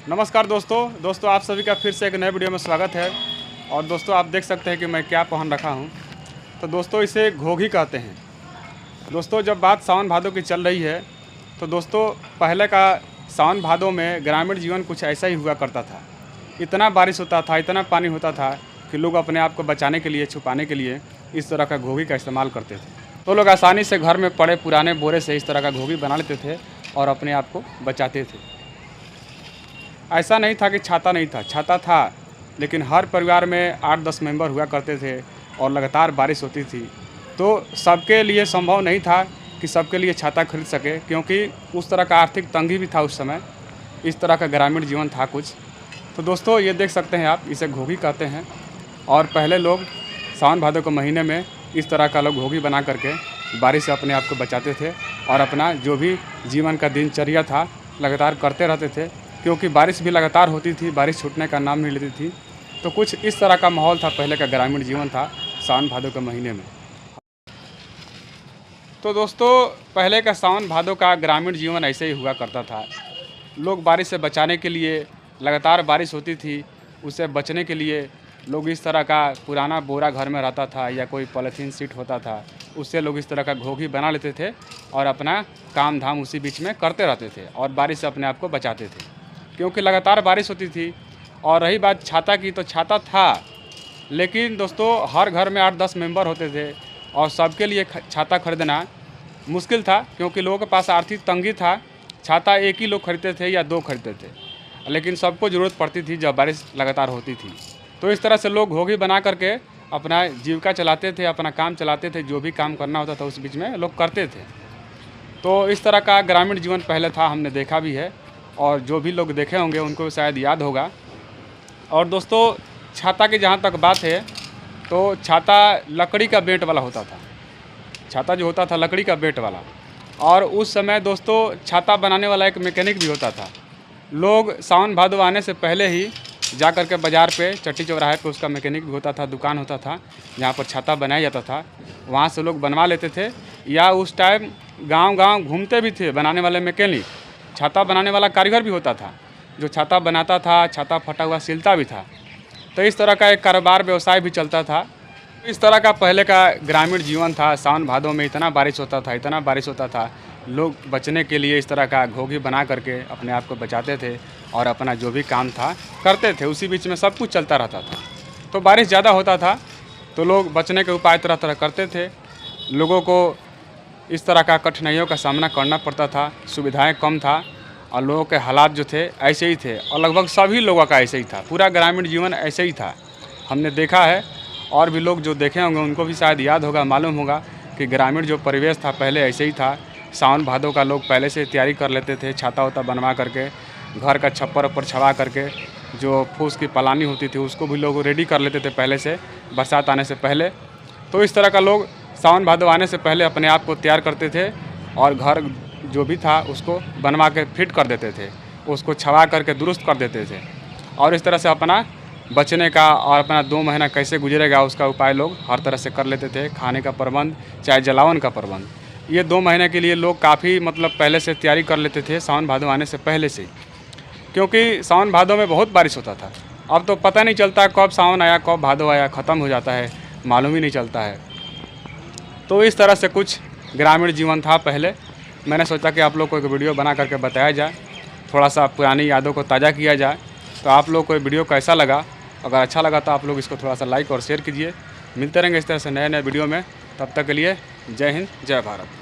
नमस्कार दोस्तों आप सभी का फिर से एक नए वीडियो में स्वागत है। और दोस्तों आप देख सकते हैं कि मैं क्या पहन रखा हूँ। तो दोस्तों इसे घोघी कहते हैं। दोस्तों जब बात सावन भादों की चल रही है तो दोस्तों पहले का सावन भादों में ग्रामीण जीवन कुछ ऐसा ही हुआ करता था। इतना बारिश होता था, इतना पानी होता था कि लोग अपने आप को बचाने के लिए, छुपाने के लिए इस तरह का घोघी का इस्तेमाल करते थे। तो लोग आसानी से घर में पड़े पुराने बोरे से इस तरह का घोघी बना लेते थे और अपने आप को बचाते थे। ऐसा नहीं था कि छाता नहीं था, छाता था, लेकिन हर परिवार में 8-10 मेंबर हुआ करते थे और लगातार बारिश होती थी। तो सबके लिए संभव नहीं था कि सबके लिए छाता खरीद सके, क्योंकि उस तरह का आर्थिक तंगी भी था उस समय। इस तरह का ग्रामीण जीवन था कुछ। तो दोस्तों ये देख सकते हैं आप, इसे घोघी कहते हैं। और पहले लोग सावन भादों के महीने में इस तरह का लोग घोघी बना करके बारिश से अपने आप को बचाते थे और अपना जो भी जीवन का दिनचर्या था लगातार करते रहते थे, क्योंकि बारिश भी लगातार होती थी, बारिश छूटने का नाम नहीं लेती थी। तो कुछ इस तरह का माहौल था, पहले का ग्रामीण जीवन था सावन भादों के महीने में। तो दोस्तों पहले का सावन भादों का ग्रामीण जीवन ऐसे ही हुआ करता था। लोग बारिश से बचाने के लिए, लगातार बारिश होती थी उससे बचने के लिए लोग इस तरह का पुराना बोरा घर में रहता था या कोई पॉलीथीन सीट होता था, उससे लोग इस तरह का घोघी बना लेते थे और अपना काम धाम उसी बीच में करते रहते थे और बारिश से अपने आप को बचाते थे, क्योंकि लगातार बारिश होती थी। और रही बात छाता की, तो छाता था, लेकिन दोस्तों हर घर में 8-10 मेंबर होते थे और सबके लिए छाता खरीदना मुश्किल था, क्योंकि लोगों के पास आर्थिक तंगी था। छाता एक ही लोग खरीदते थे या 2 खरीदते थे, लेकिन सबको ज़रूरत पड़ती थी जब बारिश लगातार होती थी। तो इस तरह से लोग घोघी बना करके अपना जीविका चलाते थे, अपना काम चलाते थे, जो भी काम करना होता था उस बीच में लोग करते थे। तो इस तरह का ग्रामीण जीवन पहले था, हमने देखा भी है और जो भी लोग देखे होंगे उनको शायद याद होगा। और दोस्तों छाता की जहाँ तक बात है, तो छाता लकड़ी का बेंट वाला होता था। छाता जो होता था लकड़ी का बेंट वाला। और उस समय दोस्तों छाता बनाने वाला एक मैकेनिक भी होता था। लोग सावन भादो आने से पहले ही जा कर के बाज़ार पे, चट्टी चौराहे पे उसका मैकेनिक भी होता था, दुकान होता था जहाँ पर छाता बनाया जाता था। वहाँ से लोग बनवा लेते थे, या उस टाइम गांव-गांव घूमते भी थे बनाने वाले मैकेनिक। छाता बनाने वाला कारीगर भी होता था जो छाता बनाता था, छाता फटा हुआ सिलता भी था। तो इस तरह का एक कारोबार व्यवसाय भी चलता था। इस तरह का पहले का ग्रामीण जीवन था। सावन भादों में इतना बारिश होता था, लोग बचने के लिए इस तरह का घोघी बना करके अपने आप को बचाते थे और अपना जो भी काम था करते थे। उसी बीच में सब कुछ चलता रहता था। तो बारिश ज़्यादा होता था तो लोग बचने के उपाय तरह तरह करते थे। लोगों को इस तरह का कठिनाइयों का सामना करना पड़ता था, सुविधाएं कम था और लोगों के हालात जो थे ऐसे ही थे, और लगभग सभी लोगों का ऐसे ही था। पूरा ग्रामीण जीवन ऐसे ही था, हमने देखा है। और भी लोग जो देखे होंगे उनको भी शायद याद होगा, मालूम होगा कि ग्रामीण जो परिवेश था पहले ऐसे ही था। सावन भादों का लोग पहले से तैयारी कर लेते थे, छाता वाता बनवा करके, घर का छप्पर ऊपर छवा करके, जो फूस की पलानी होती थी उसको भी लोग रेडी कर लेते थे पहले से, बरसात आने से पहले। तो इस तरह का लोग सावन भादो आने से पहले अपने आप को तैयार करते थे और घर जो भी था उसको बनवा के फिट कर देते थे, उसको छवा करके दुरुस्त कर देते थे। और इस तरह से अपना बचने का और अपना 2 महीना कैसे गुजरेगा उसका उपाय लोग हर तरह से कर लेते थे। खाने का प्रबंध, चाहे जलावन का प्रबंध, ये 2 महीने के लिए लोग काफ़ी पहले से तैयारी कर लेते थे सावन भादो आने से पहले से, क्योंकि सावन भादो में बहुत बारिश होता था। अब तो पता नहीं चलता कब सावन आया, कब भादो आया, ख़त्म हो जाता है, मालूम ही नहीं चलता है। तो इस तरह से कुछ ग्रामीण जीवन था पहले। मैंने सोचा कि आप लोग को एक वीडियो बना करके बताया जाए, थोड़ा सा पुरानी यादों को ताज़ा किया जाए। तो आप लोग को वीडियो कैसा लगा? अगर अच्छा लगा तो आप लोग इसको थोड़ा सा लाइक और शेयर कीजिए। मिलते रहेंगे इस तरह से नए नए वीडियो में। तब तक के लिए जय हिंद, जय भारत।